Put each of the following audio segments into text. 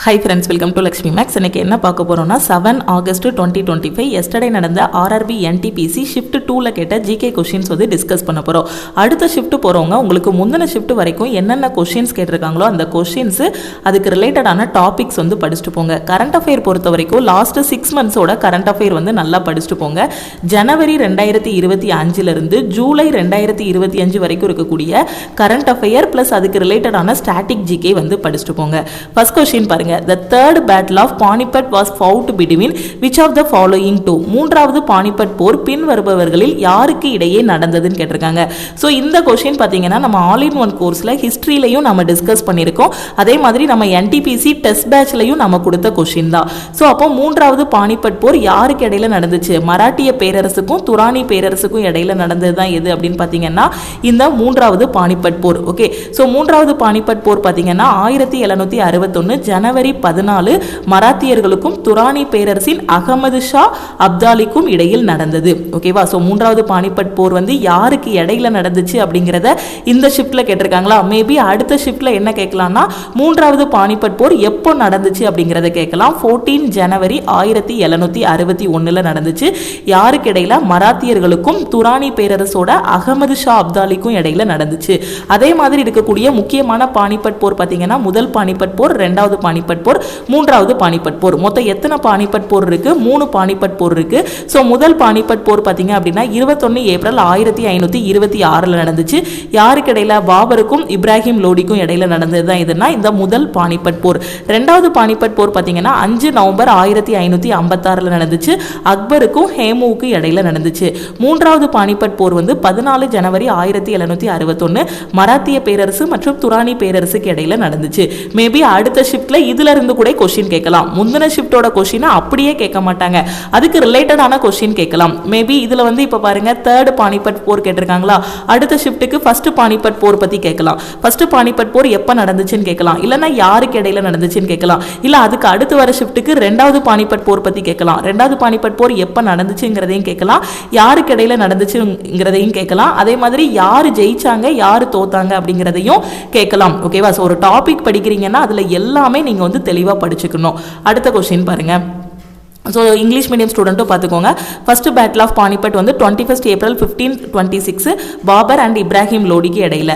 High friends, welcome to Lakshmi maths. இன்னைக்கு என்ன பார்க்க போகிறோம்னா 7 ஆகஸ்ட் 2025 எஸ்டர்டே நடந்த ஆர்ஆர்பி என்டிபிசி ஷிஃப்ட் 2ல கேட்ட ஜிகே கொஷின்ஸ் வந்து டிஸ்கஸ் பண்ண போகிறோம். அடுத்த ஷிஃப்ட் போகிறவங்க உங்களுக்கு முந்தின ஷிஃப்ட் வரைக்கும் என்னென்ன கொஷின்ஸ் கேட்டிருக்காங்களோ அந்த கொஷின்ஸ் அதுக்கு ரிலேட்டடான டாபிக்ஸ் வந்து படிச்சுட்டு போங்க. கரண்ட் அஃபேர் பொறுத்த வரைக்கும் லாஸ்ட் 6 மந்த்ஸோட கரண்ட் அஃபேர் வந்து நல்லா படிச்சுட்டு போங்க. ஜனவரி 2025 ஜூலை 2025 வரைக்கும் இருக்கக்கூடிய கரண்ட் அஃபேர் பிளஸ் அதுக்கு ரிலேட்டடான ஸ்டாட்டிக் ஜிகே வந்து படிச்சுட்டு போங்க. ஃபர்ஸ்ட் கொஸ்டின் பாருங்க. The third battle of Panipat was fought between which of the following two? மூன்றாவது பானிபட் போர் பின் வருபவர்களில் யாருக்கு இடையே நடந்ததுன்னு கேட்டிருக்காங்க. ஸோ இந்த கொஸ்டின் பார்த்தீங்கன்னா நம்ம ஆல் இன் ஒன் கோர்ஸில் ஹிஸ்ட்ரியிலையும் நம்ம டிஸ்கஸ் பண்ணியிருக்கோம். அதே மாதிரி நம்ம என்டிபிசி டெஸ்ட் பேட்ச்லையும் நம்ம கொடுத்த கொஸ்டின் தான். ஸோ அப்போ மூன்றாவது பானிபட் போர் யாருக்கு இடையில நடந்துச்சு? மராட்டிய பேரரசுக்கும் துரானி பேரரசுக்கும் இடையில நடந்தது தான் எது அப்படின்னு பார்த்தீங்கன்னா இந்த மூன்றாவது பானிபட் போர். ஓகே, ஸோ மூன்றாவது பானிபட் போர் பார்த்தீங்கன்னா 1761 ஜனவரி 14 மராத்தியர்களுக்கும் துரானி பேரரசின் அகமது ஷா அப்தாலிக்கும் இடையில் நடந்தது. ஓகேவா? ஸோ மூன்றாவது பானிபட் போர் வந்து யாருக்கு இடையில நடந்துச்சு அப்படிங்கிறத இந்த ஷிஃப்ட்ல கேட்டிருக்காங்களா? மேபி அடுத்த ஷிஃப்ட்ல என்ன கேட்கலாம்னா மூன்றாவது பானிபட் போர் எப்போ நடந்துச்சு அப்படிங்கிறத கேட்கலாம். 14 ஜனவரி 1761 நடந்துச்சு. யாருக்கு இடையில? மராத்தியர்களுக்கும் துரானி பேரரசோட அகமது ஷா அப்தாலிக்கும் இடையில நடந்துச்சு. அதே மாதிரி இருக்கக்கூடிய முக்கியமான பானிபட் போர் பார்த்தீங்கன்னா முதல் பானிபட் போர், இரண்டாவது பானிபட் போர், மூன்றாவது பானிபட் போர். மொத்தம் எத்தனை பானிபட் போர் இருக்கு? 3 பானிபட் போர் இருக்கு. சோ முதல் பானிபட் போர் பாத்தீங்க அப்படின்னா 21 ஏப்ரல் 1526 நடந்துச்சு. யாருக்கு இடையில? பாபருக்கும் இப்ராஹிம் லோடிக்கும் இடையில நடந்ததுதான் இதுனா இந்த முதல் பானிபட் போர். இரண்டாவது பானிபட் போர் பாத்தீங்கன்னா 5 நவம்பர் 1556 நடந்துச்சு. அக்பருக்கும் ஹேமுவுக்கு இடையில நடந்துச்சு. மூன்றாவது பானிபட் போர் வந்து 14 ஜனவரி 1761 மராத்திய பேரரசு மற்றும் துரானி பேரரசுக்கு இடையில நடந்துச்சு. மேபி அடுத்த ஷிஃப்ட்ல இதுல இருந்து கூட क्वेश्चन கேட்கலாம். முந்தின ஷிஃப்ட்டோட क्वेश्चन அப்படியே கேட்க மாட்டாங்க, அதுக்கு ரிலேட்டடான क्वेश्चन கேட்கலாம். மேபி இதுல வந்து இப்ப பாருங்க தேர்ட் பானிபட் போர் கேட்டிருக்காங்களா? அடுத்த ஷிஃப்ட்டுக்கு ஃபர்ஸ்ட் பானிபட் போர் பத்தி கேட்கலாம். ஃபர்ஸ்ட் பானிபட் போர் எப்ப நடந்துச்சுன்னு கேட்கலாம், இல்லனா யாருக்கு இடையில நடந்துச்சுன்னு கேட்கலாம். இல்ல அதுக்கு அடுத்து வர ஷிஃப்ட்டுக்கு இரண்டாவது பானிபட் போர் பத்தி கேட்கலாம். இரண்டாவது பானிபட் போர் எப்ப நடந்துச்சுங்கிறதையும் கேட்கலாம், யாருக்கு இடையில நடந்துச்சுங்கிறதையும் கேட்கலாம். அதே மாதிரி யாரு ஜெயிச்சாங்க யாரு தோத்தாங்க அப்படிங்கிறதையும் கேட்கலாம். ஓகேவா? சோ ஒரு டாபிக் படிக்கிறீங்கன்னா அதுல எல்லாமே நீங்க வந்து தெளிவா படிச்சுக்கணும். அடுத்த கொஸ்டின் பாருங்க. ஸோ இங்கிலீஷ் மீடியம் ஸ்டூடெண்ட்டும் பார்த்துக்கோங்க. ஃபர்ஸ்ட் பேட்டில் ஆஃப் பானிபட் வந்து 21 ஏப்ரல் 1526 பாபர் அண்ட் இப்ராஹிம் லோடிக்கு இடையில.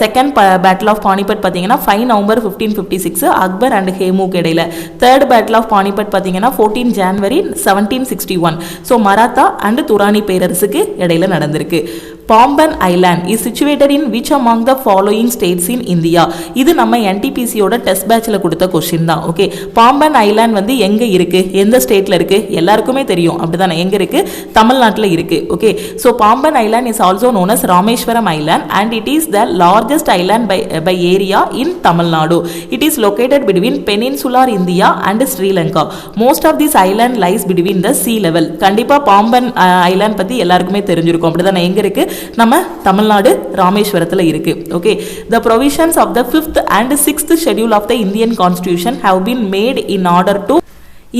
செகண்ட் பேட்டில் ஆஃப் பானிபட் பார்த்தீங்கன்னா 5 நவம்பர் 1556 அக்பர் அண்ட் ஹேமுக்கு இடையில. தேர்ட் பேட்டில் ஆஃப் பானிபட் பார்த்தீங்கன்னா 14 ஜனவரி 1761 ஸோ மராத்தா அண்ட் துரானி பேரரசுக்கு இடையில நடந்திருக்கு. Pamban island is situated in which among the following states in India? இது நம்ம என்டிபிசியோட டெஸ்ட் பேட்ச்ல கொடுத்த கொஸ்டின் தான். ஓகே, பாம்பன் ஐலாண்ட் வந்து எங்க இருக்கு, எந்த ஸ்டேட்ல இருக்கு? எல்லாருக்குமே தெரியும் அப்படிதானே? எங்க இருக்கு? தமிழ்நாட்டில் இருக்கு. Okay, so Pamban island is also known as Rameswaram island and it is the largest island by area in Tamil Nadu. It is located between peninsular India and Sri Lanka. Most of this island lies between the sea level. கண்டிப்பா Pamban island பத்தி எல்லாருக்குமே தெரிஞ்சிருக்கும் அப்படிதானே? எங்க இருக்கு? நம்ம தமிழ்நாடு ராமேஸ்வரத்துல இருக்கு. Okay, the provisions of the 5th and 6th schedule of the Indian Constitution have been made in order to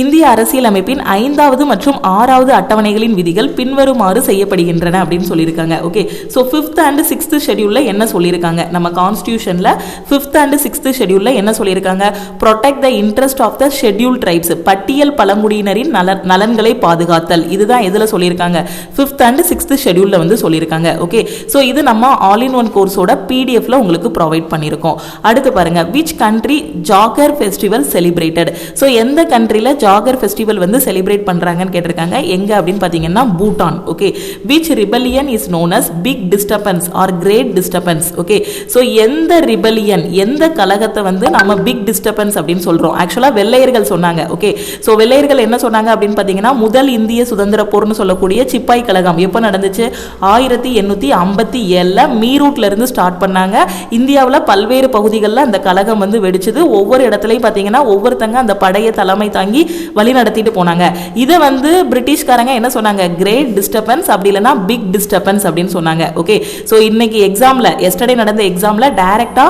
இந்திய அரசியலமைப்பின் 5வது மற்றும் 6வது அட்டவணைகளின் விதிகள் பின்வருமாறு செய்யப்படுகின்றன அப்படின்னு சொல்லியிருக்காங்க. Okay, so 5th and 6th ஷெட்யூல்ல என்ன சொல்லியிருக்காங்க? நம்ம கான்ஸ்டியூஷன்ல 5th and 6th ஷெட்யூல்ல என்ன சொல்லியிருக்காங்க? Protect the interest of the schedule tribes, பட்டியல் பழங்குடியினரின் நலன்களை பாதுகாத்தல். இதுதான் எதுல சொல்லியிருக்காங்க? 5th and 6th ஷெட்யூல்ல வந்து சொல்லியிருக்காங்க. ஓகே, ஸோ இது நம்ம ஆல் இன் ஒன் கோர்ஸோட பிடிஎஃப்ல உங்களுக்கு ப்ரொவைட் பண்ணியிருக்கோம். அடுத்து பாருங்க, which country Jagar festival celebrated? So எந்த கண்ட்ரில ஜாகர் ஃபெஸ்டிவல் வந்து செலிப்ரேட் பண்றாங்கன்னு கேட்டிருக்காங்க. எங்க அப்படின்னு பாத்தீங்கன்னா Bhutan. Okay, which rebellion is known as big disturbance or great disturbance? Okay, so எந்த ரிபெலியன், எந்த கலகத்தை வந்து நம்ம பிக் டிஸ்டர்பன்ஸ் அப்படின்னு சொல்றோம்? ஆக்சுவலா வெள்ளையர்கள் சொன்னாங்க. ஓகே, சோ வெள்ளையர்கள் என்ன சொன்னாங்க அப்படின்னு பாத்தீங்கன்னா முதல் இந்திய சுதந்திர போர்னு சொல்லக்கூடிய சிப்பாய் கழகம் எப்ப நடந்துச்சு? 1857 மீரூட்ல இருந்து ஸ்டார்ட் பண்ணாங்க. இந்தியாவில் பல்வேறு பகுதிகளில் அந்த கழகம் வந்து வெடிச்சது. ஒவ்வொரு இடத்துலையும் பாத்தீங்கன்னா ஒவ்வொருத்தங்க அந்த படைய தலைமை தாங்கி வழி நடத்திட்டு போனாங்க. இதை வந்து பிரிட்டிஷ்காரங்க என்ன சொன்னாங்க, கிரேட் டிஸ்டர்பன்ஸ் அப்படி இல்லைன்னா பிக் டிஸ்டர்பன்ஸ் அப்படின்னு சொன்னாங்க. ஓகே, ஸோ இன்னைக்கு எக்ஸாம்ல எஸ்டர்டே நடந்த எக்ஸாம்ல டைரக்டா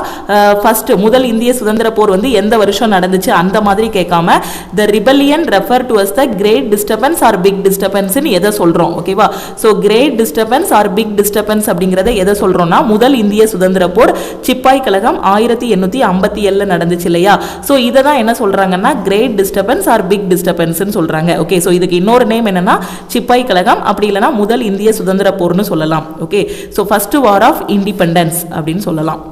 ஃபர்ஸ்ட் முதல் இந்திய சுதந்திர போர் வந்து எந்த வருஷம் நடந்துச்சு அந்த மாதிரி கேட்காம the rebellion refer to as the great disturbance or big disturbance ன்னு எதை சொல்றோம். ஓகேவா, so great disturbance or big disturbance அப்படிங்கிறத எதை சொல்றோம்னா முதல் இந்திய சுதந்திர போர் சிப்பாய் கழகம் 1857 நடந்துச்சு இல்லையா. ஸோ இதை தான் என்ன சொல்றாங்கன்னா great disturbance or big disturbance சொல்றாங்க. ஓகே, ஸோ இதுக்கு இன்னொரு நேம் என்னன்னா சிப்பாய் கழகம் அப்படி இல்லைன்னா முதல் இந்திய சுதந்திர போர்னு சொல்லலாம். Okay, so first war of independence அப்படின்னு சொல்லலாம்.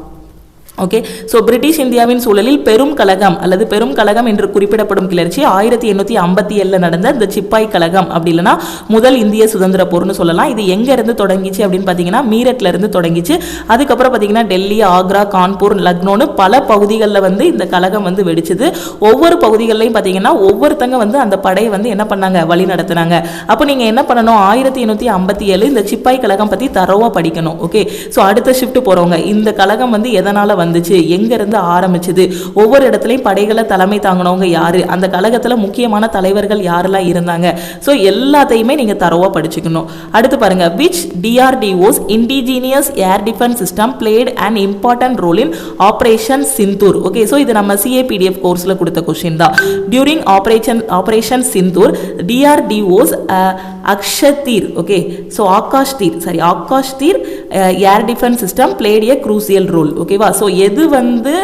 ஓகே, ஸோ பிரிட்டிஷ் இந்தியாவின் சூழலில் பெரும் கழகம் அல்லது பெரும் கழகம் என்று குறிப்பிடப்படும் கிளர்ச்சி 1857 நடந்த இந்த சிப்பாய் கழகம் அப்படி இல்லைன்னா முதல் இந்திய சுதந்திர போர்னு சொல்லலாம். இது எங்க இருந்து தொடங்கிச்சு அப்படின்னு பார்த்தீங்கன்னா மீரட்ல இருந்து தொடங்கிச்சு. அதுக்கப்புறம் பார்த்தீங்கன்னா டெல்லி, ஆக்ரா, கான்பூர், லக்னோன்னு பல பகுதிகளில் வந்து இந்த கழகம் வந்து வெடிச்சது. ஒவ்வொரு பகுதிகளிலையும் பார்த்தீங்கன்னா ஒவ்வொருத்தங்க வந்து அந்த படையை வந்து என்ன பண்ணாங்க, வழி நடத்தினாங்க. அப்போ நீங்க என்ன பண்ணணும், 1857 இந்த சிப்பாய் கழகம் பத்தி தரோவா படிக்கணும். ஓகே, ஸோ அடுத்த ஷிஃப்ட் போறவங்க இந்த கழகம் வந்து எதனால வந்துச்சு, எங்க இருந்து ஆரம்பிச்சது, ஒவ்வொரு இடத்துலயும் படைகளை தலைமை தாங்கினவங்க யாரு, அந்த கழகத்துல முக்கியமான தலைவர்கள் யாரெல்லாம் இருந்தாங்க, ஸோ எல்லாத்தையுமே நீங்க தரவா படிச்சுக்கணும். அடுத்து பாருங்க, which DRDO's indigenous air defense system played an important role in Operation Sindoor. Okay, so இது நம்ம CAPDF கோர்ஸ்ல கொடுத்த கொஸ்டின் தான். during Operation Sindoor DRDO's Akashteer, okay, so Akash Teer air defence system played a crucial role. ஓகேவா, ஸோ எது வந்து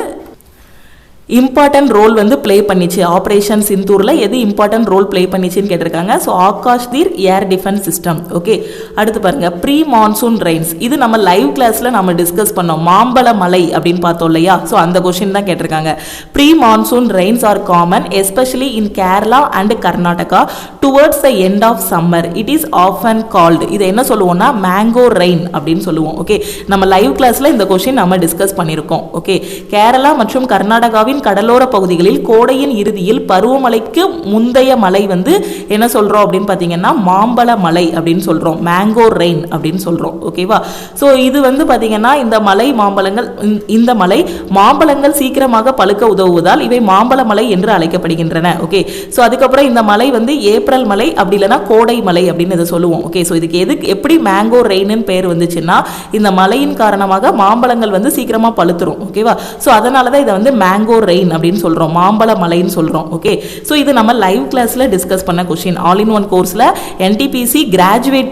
important role வந்து play பண்ணிச்சு, operation சிந்தூர்ல எது இம்பார்ட்டன்ட் ரோல் பிளே பண்ணிச்சுன்னு கேட்டிருக்காங்க. So Akash Teer air defence system. Okay, அடுத்து பாருங்க, ப்ரீ மான்சூன் ரெயின்ஸ். இது நம்ம லைவ் கிளாஸ்ல நம்ம டிஸ்கஸ் பண்ணோம், மாம்பழ மலை அப்படின்னு பார்த்தோம் இல்லையா. ஸோ அந்த கொஸ்டின் தான் கேட்டிருக்காங்க. Pre monsoon rains are common especially in Kerala and Karnataka towards the end of summer. It is often called, இதை என்ன சொல்லுவோம்னா மேங்கோ ரெயின் அப்படின்னு சொல்லுவோம். ஓகே, நம்ம லைவ் கிளாஸ்ல இந்த கொஸ்டின் நம்ம டிஸ்கஸ் பண்ணியிருக்கோம். ஓகே, கேரளா மற்றும் கர்நாடகாவின் கடலோர பகுதிகளில் கோடையின் இறுதியில் பருவமழைக்கு முந்தைய மழை வந்து என்ன சொல்றோம் அப்படின்னு பாத்தீங்கன்னா மாம்பழ மழை அப்படின்னு சொல்றோம், மேங்கோ ரெயின் அப்படின்னு சொல்றோம். ஓகேவா, சோ இது வந்து பாத்தீங்கன்னா இந்த மலை மாம்பழங்கள் சீக்கிரமாக பழுக்க உதவுவதால் இவை மாம்பழ மலை என்று அழைக்கப்படுகின்றன. ஓகே, சோ அதுக்கப்புறம் இந்த மலை வந்து ஏப்ரல் மலை அப்படி இல்லைன்னா கோடை மலை அப்படின்னு இதை சொல்லுவோம். ஓகே, சோ இதுக்கு எப்படி மேங்கோ ரெயின் பேர் வந்துச்சுன்னா இந்த மழையின் காரணமாக மாம்பழங்கள் வந்து சீக்கிரமா பழுத்துரும். ஓகேவா, சோ அதனாலதான் இதை வந்து மேங்கோ ரெயின் அப்படின்னு சொல்றோம், மாம்பழ மலைன்னு சொல்றோம். ஓகே, சோ இது நம்ம லைவ் கிளாஸ்ல டிஸ்கஸ் பண்ண क्वेश्चन. ஆல் இன் ஒன் கோர்ஸ்ல NTPC கிராஜுவேட்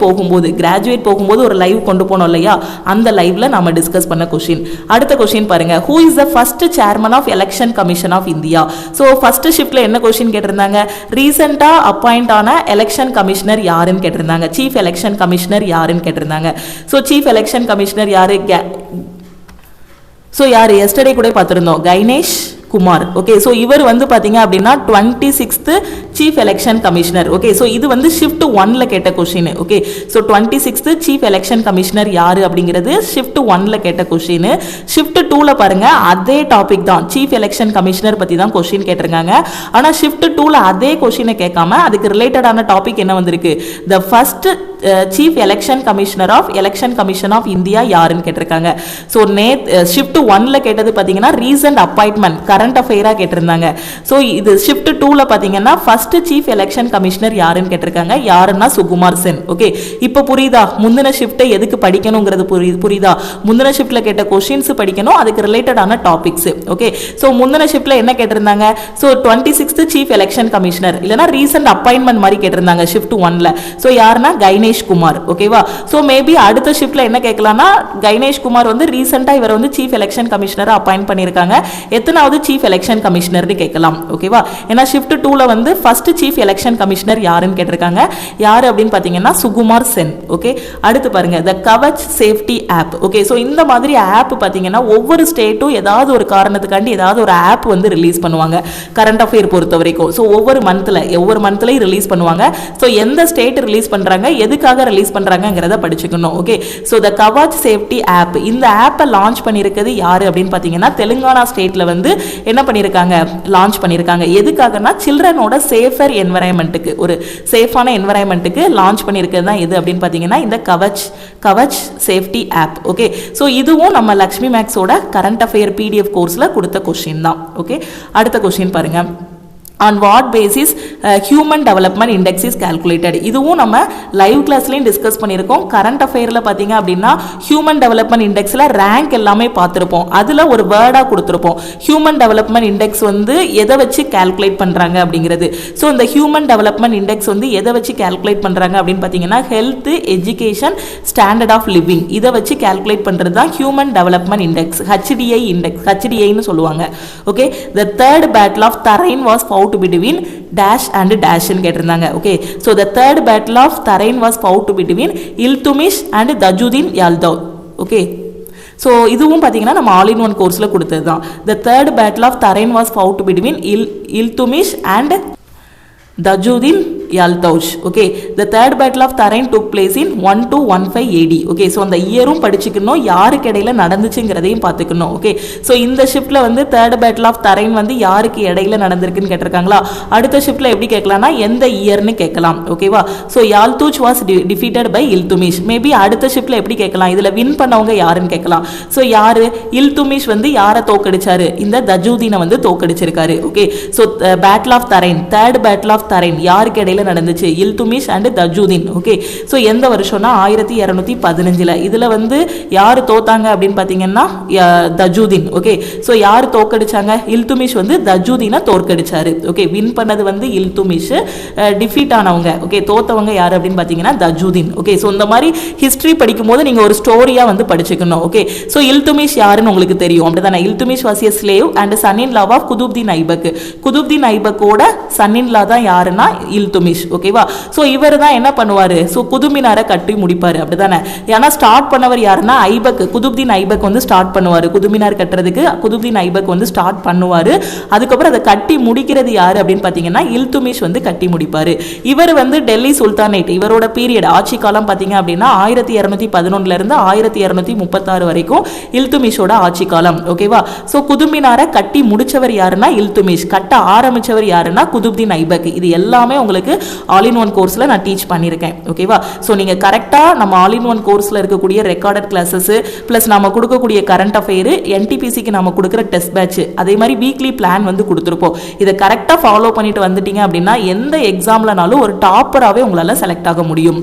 போகும்போது ஒரு லைவ் கொண்டு போனோம் இல்லையா, அந்த லைவ்ல நம்ம டிஸ்கஸ் பண்ண क्वेश्चन. அடுத்த क्वेश्चन பாருங்க, who is the first chairman of election commission of India. So first ஷிஃப்ட்ல என்ன क्वेश्चन கேட்டிருந்தாங்க, ரீசெண்டா அப்பாயிண்ட் ஆன எலெக்ஷன் கமிஷனர் யாருன்னு கேட்டிருந்தாங்க, சீஃப் எலெக்ஷன் கமிஷனர் யாருன்னு கேட்டிருந்தாங்க. சோ சீஃப் எலெக்ஷன் கமிஷனர் யாரு, யார் எஸ்டர்டே கூட பார்த்திருந்தோம், கைனேஷ் குமார். ஓகே, ஸோ இவர் வந்து பார்த்தீங்க அப்படின்னா 26th chief election commissioner. Okay, so இது வந்து ஷிஃப்ட் 1ல கேட்ட question. Okay, so 26th chief election commissioner யாரு அப்படிங்கிறது ஷிஃப்ட் 1ல கேட்ட கொஸ்டின். ஷிஃப்ட் 2ல பாருங்க அதே டாபிக் தான், சீஃப் எலெக்ஷன் கமிஷனர் பத்தி தான் கொஸ்டின் கேட்டிருக்காங்க. ஆனா ஷிஃப்ட் 2ல அதே கொஸ்டினை கேட்காம அதுக்கு ரிலேட்டடான டாபிக் என்ன வந்திருக்கு, the first chief election commissioner of election commission of India யாருன்னு கேட்டிருக்காங்க. ஸோ ஷிஃப்ட் 1ல கேட்டது பார்த்தீங்கன்னா ரீசன்ட் அப்பாயின்மெண்ட் கரண்ட் அஃபேரா கேட்டிருந்தாங்க. ஸோ இது ஷிஃப்ட் 2ல பார்த்தீங்கன்னா ஃபர்ஸ்ட் சீஃப் எலெக்ஷன் கமிஷனர் யாருன்னு கேட்டிருக்காங்க, யாருன்னா சுகுமார் சென். ஓகே, இப்போ புரியுதா முந்தின ஷிஃப்ட்டை எதுக்கு படிக்கணுங்கிறது புரியுதா, முந்தின ஷிஃப்ட்ல கேட்ட கொஸ்டின்ஸ் படிக்கணும், அதுக்கு ரிலேட்டடான டாபிக்ஸ். ஓகே, ஸோ முந்தின ஷிஃப்ட்ல என்ன கேட்டிருந்தாங்க, so 26th chief election commissioner இல்லைனா ரீசன்ட் அப்பாயின்மெண்ட் மாதிரி கேட்டிருந்தாங்க ஷிஃப்ட் 1ல. ஸோ யாருன்னா கைனேஷ் குமார். ஓகேவா, ஸோ மேபி அடுத்த ஷிஃப்ட்ல என்ன கேட்கலாம்னா கைனேஷ் குமார் வந்து ரீசெண்டா இவர் வந்து சீஃப் எலெக்ஷன் கமிஷனரா அப்பாயிண்ட் பண்ணியிருக்காங்க, எத்தனாவது சீஃப் எலெக்ஷன் கமிஷனர்னு கேட்கலாம். ஓகேவா, ஏன்னா ஷிஃப்ட் 2ல வந்து ஃபர்ஸ்ட் சீஃப் எலெக்ஷன் கமிஷனர் யாருன்னு கேட்டிருக்காங்க, யாரு அப்படின்னு பாத்தீங்கன்னா சுகுமார் சென். ஓகே, அடுத்து பாருங்க the Kavach safety app. Okay, so இந்த மாதிரி ஆப் பாத்தீங்கன்னா ஒவ்வொரு ஸ்டேட்டும் ஏதாவது ஒரு காரணத்துக்காண்டி ஏதாவது ஒரு ஆப் வந்து ரிலீஸ் பண்ணுவாங்க கரண்ட் அஃபேர் பொறுத்த வரைக்கும். ஸோ ஒவ்வொரு மந்த்லையும் ரிலீஸ் பண்ணுவாங்க. ஸோ எந்த ஸ்டேட் ரிலீஸ் பண்றாங்க, எதுக்காக ரிலீஸ் பண்றாங்கிறத படிச்சுக்கணும். Okay, so the Kavach safety app, இந்த ஆப்பை லான்ச் பண்ணியிருக்கிறது யாரு அப்படின்னு பாத்தீங்கன்னா தெலுங்கானா ஸ்டேட்ல வந்து என்ன பண்ணியிருக்காங்க, லான்ச் பண்ணியிருக்காங்க. எதுக்காகனா சில்ட்ரனோட சேஃபர் என்வரான்மெண்ட்டுக்கு, ஒரு சேஃபான என்வரான்மெண்ட்டுக்கு லான்ச் பண்ணியிருக்கிறது தான் எது அப்படின்னு பார்த்தீங்கன்னா இந்த Kavach safety app. Okay, so இதுவும் நம்ம லக்ஷ்மி மேக்ஸோட கரண்ட் அஃபேர் PDF கோர்ஸில் கொடுத்த கொஸ்டின் தான். ஓகே, அடுத்த கொஸ்டின் பாருங்க, on what basis human development index is calculated. இதுவும் நம்ம லைவ் கிளாஸ்லயும் டிஸ்கஸ் பண்ணியிருக்கோம். கரண்ட் அஃபேர்ல பார்த்தீங்க அப்படின்னா ஹியூமன் டெவலப்மெண்ட் இண்டெக்ஸ்ல ரேங்க் எல்லாமே பார்த்துருப்போம். அதில் ஒரு வேர்டாக கொடுத்துருப்போம். ஹியூமன் டெவலப்மெண்ட் இண்டெக்ஸ் வந்து எதை வச்சு கால்குலேட் பண்ணுறாங்க அப்படிங்கிறது. ஸோ இந்த ஹியூமன் டெவலப்மெண்ட் இண்டெக்ஸ் வந்து எதை வச்சு கால்குலேட் பண்ணுறாங்க அப்படின்னு பார்த்தீங்கன்னா health, education, standard of living இதை வச்சு கால்குலேட் பண்ணுறது தான் human development index, HDI index, HDIன்னு சொல்லுவாங்க. Okay, the third battle of Tarain was fought between dash and dash ன்னு கேட்டிருந்தாங்க. Okay, so the third battle of Tarain was fought between Iltutmish and Tajuddin Yaldav. Okay, so இதுவும் பார்த்தீங்கன்னா நம்ம all in one கோர்ஸில் கொடுத்தது தான். The third battle of Tarain was fought between Iltutmish and Tajuddin Yaldav. Okay, the third battle of Tarain took place in 1215 AD. Okay, so அந்த இயரும் படிச்சுக்கணும், யாருக்கு இடையில நடந்துச்சுங்கிறதையும் பார்த்துக்கணும். ஓகே, ஸோ இந்த ஷிஃப்ட்ல வந்து தேர்ட் பேட்டில் ஆஃப் தரைன் வந்து யாருக்கு இடையில நடந்திருக்குன்னு கேட்டிருக்காங்களா. அடுத்த ஷிஃப்ட்ல எப்படி கேட்கலாம்னா எந்த இயர்னு கேட்கலாம். ஓகேவா, so Yalduz was defeated by Iltutmish. Maybe அடுத்த ஷிஃப்ட்ல எப்படி கேட்கலாம், இதுல வின் பண்ணவங்க யாருன்னு கேட்கலாம். ஸோ யாரு, இல்துமிஷ் வந்து யாரை தோக்கடிச்சாரு, இந்த தஜூதீனை வந்து தோக்கடிச்சிருக்காரு. Okay, so battle of Tarain, third battle of Tarain யாருக்கு இடையில நடந்துச்சு, Iltutmish and Tajuddin. Okay, so எந்த வருஷம்னா 1215. இதுல வந்து யாரு தோத்தாங்க அப்படின்னு பாத்தீங்கன்னா தஜூதீன். ஓகே, ஸோ யாரு தோக்கடிச்சாங்க, இல்துமிஷ் வந்து தஜூதீனை தோற்கடிச்சாரு. ஓகே, வின் பண்ணது வந்து இல்துமிஷ், டிஃபீட் ஆனவங்க, ஓகே, தோத்தவங்க யாரு அப்படின்னு பாத்தீங்கன்னா தஜூதீன். ஓகே, ஸோ இந்த மாதிரி ஹிஸ்டரி படிக்கும் போது நீங்க ஒரு ஸ்டோரியா வந்து படிச்சுக்கணும். ஓகே, ஸோ இல்துமிஷ் யாருன்னு உங்களுக்கு தெரியும் அப்படிதானே. Iltutmish was a slave and son in law of Qutbuddin Aibak. Qutbuddin ஐபக்கோட சன் இன் லா தான் யாருன்னா இல்துமிஷ். ஓகேவா, சோ இவர் தான் என்ன பண்ணுவாரு, சோ குதுமினாரை கட்டி முடிப்பாரு அப்படிதானே. ஏன்னா ஸ்டார்ட் பண்ணவர் யாருன்னா ஐபக், குதுப்தீன் ஐபக் வந்து ஸ்டார்ட் பண்ணுவாரு. குதுமினார் கட்டுறதுக்கு குதுப்தீன் ஐபக் வந்து ஸ்டார்ட் பண்ணுவாரு. அதுக்கப்புறம் அதை கட்டி முடிக்கிறது யாரு அப்படின்னு பாத்தீங்கன்னா இல்துமிஷ் வந்து கட்டி முடிப்பாரு. இவர் வந்து டெல்லி சுல்தானேட், இவரோட பீரியட் ஆட்சி காலம் பாத்தீங்க அப்படின்னா 1211 இருந்து 1236 வரைக்கும் இல்துமிஷோட ஆட்சி காலம். ஓகேவா, சோ குதுமினாரை கட்டி முடிச்சவர் யாருன்னா இல்துமிஷ், கட்ட ஆரம்பிச்சவர் யாருன்னா குதுப்தீன் ஐபக். இது எல்லாமே உங்களுக்கு ஆல் இன் ஒன் கோர்ஸ்ல நான் டீச் பண்ணியிருக்கேன். ஓகேவா, ஸோ நீங்க கரெக்டா நம்ம ஆல் இன் ஒன் கோர்ஸ்ல இருக்கக்கூடிய ரெக்கார்டட் கிளாஸஸ் பிளஸ் நம்ம கொடுக்கக்கூடிய கரண்ட் அஃபேர், NTPCக்கு நம்ம கொடுக்குற டெஸ்ட் பேட்ச், அதே மாதிரி வீக்லி பிளான் வந்து கொடுத்துருப்போம். இதை கரெக்டா ஃபாலோ பண்ணிட்டு வந்துட்டீங்க அப்படின்னா எந்த எக்ஸாம்லனாலும் ஒரு டாப்பராகவே உங்களால செலக்ட் ஆக முடியும்.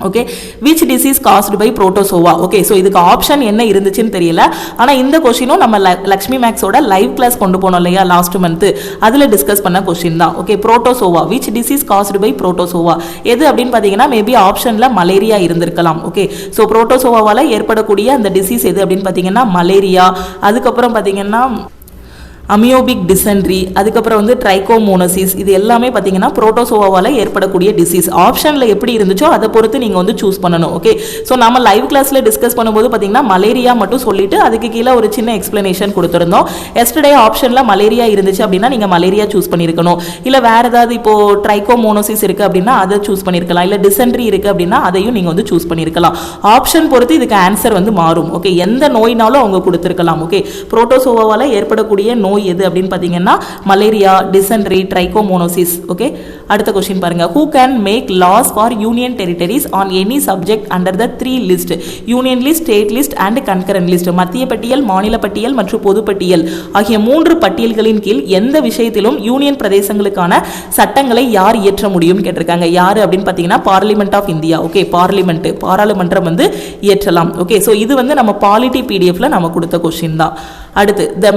Okay, which disease caused by protozoa. Okay, so இதுக்கு ஆப்ஷன் என்ன இருந்துச்சுன்னு தெரியல, ஆனால் இந்த கொஸ்டினும் நம்ம லக்ஷ்மி மேக்ஸோட லைவ் கிளாஸ் கொண்டு போனோம் இல்லையா லாஸ்ட் மந்த், அதில் டிஸ்கஸ் பண்ண கொஸ்டின் தான். Okay, protozoa, which disease caused by protozoa எது அப்படின்னு பார்த்தீங்கன்னா மேபி ஆப்ஷனில் மலேரியா இருந்திருக்கலாம். ஓகே, ஸோ புரோட்டோசோவாவால் ஏற்படக்கூடிய அந்த டிசீஸ் எது அப்படின்னு பார்த்தீங்கன்னா மலேரியா, அதுக்கப்புறம் பார்த்தீங்கன்னா அமியோபிக் டிசென்ட்ரி, அதுக்கப்புறம் வந்து ட்ரைகோமோனசிஸ், இது எல்லாமே பார்த்தீங்கன்னா புரோட்டோசோவாவால் ஏற்படக்கூடிய டிசீஸ். ஆப்ஷனில் எப்படி இருந்துச்சோ அதை பொறுத்து நீங்கள் வந்து சூஸ் பண்ணணும். ஓகே, ஸோ நம்ம லைவ் கிளாஸில் டிஸ்கஸ் பண்ணும்போது பார்த்தீங்கன்னா மலேரியா மட்டும் சொல்லிட்டு அதுக்கு கீழே ஒரு சின்ன எக்ஸ்பிளனேஷன் கொடுத்துருந்தோம். எஸ்டர்டே ஆப்ஷனில் மலேரியா இருந்துச்சு அப்படின்னா நீங்கள் மலேரியா சூஸ் பண்ணியிருக்கணும். இல்லை வேறு ஏதாவது இப்போ ட்ரைகோமோனசிஸ் இருக்குது அப்படின்னா அதை சூஸ் பண்ணியிருக்கலாம். இல்லை டிசென்ட்ரி இருக்குது அப்படின்னா அதையும் நீங்கள் வந்து சூஸ் பண்ணியிருக்கலாம். ஆப்ஷன் பொறுத்து இதுக்கு ஆன்சர் வந்து மாறும். ஓகே, எந்த நோயினாலும் அவங்க கொடுத்துருக்கலாம். ஓகே, புரோட்டோசோவாவால் ஏற்படக்கூடிய நோய் எது அப்படின்னு பாத்தீங்கன்னா மலேரியா, டிசென்ட்ரி, ட்ரைகோமோனோசிஸ். ஓகே, அடுத்த क्वेश्चन பாருங்க. Who can make laws for union territories on any subject under the 3 list, union list, state list and concurrent list? மத்திய பட்டியல், மாநில பட்டியல் மற்றும் பொது பட்டியல் ஆகிய 3 பட்டியல்களின் கீழ் எந்த விஷயத்திலும் யூனியன் பிரதேசங்களுக்கான சட்டங்களை யார் இயற்ற முடியும் கேட்டிருக்காங்க. யாரு அப்படின்னு பாத்தீங்கன்னா பார்லிமெண்ட் ஆஃப் இந்தியா. ஓகே, பாராளுமன்றம் வந்து இயற்றலாம். ஓகே, சோ இது வந்து நம்ம பாலிட்டி PDFல நம்ம கொடுத்த क्वेश्चन தான். அடுத்து the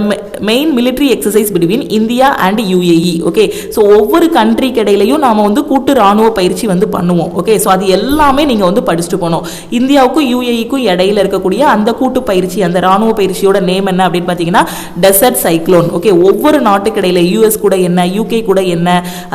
main military exercise between India and UAE. Okay, so ஒவ்வொரு கண்ட்ரிக்கு இடையிலையும் நாம வந்து கூட்டு ராணுவ பயிற்சி வந்து பண்ணுவோம். ஓகே, ஸோ அது எல்லாமே நீங்க வந்து படிச்சுட்டு போகணும். இந்தியாவுக்கும் UAEக்கும் இடையில இருக்கக்கூடிய அந்த கூட்டு பயிற்சி, அந்த ராணுவ பயிற்சியோட நேம் என்ன அப்படின்னு பார்த்தீங்கன்னா டெசர்ட் சைக்ளோன். ஓகே, ஒவ்வொரு நாட்டுக்கு இடையில US கூட என்ன, UK கூட என்ன,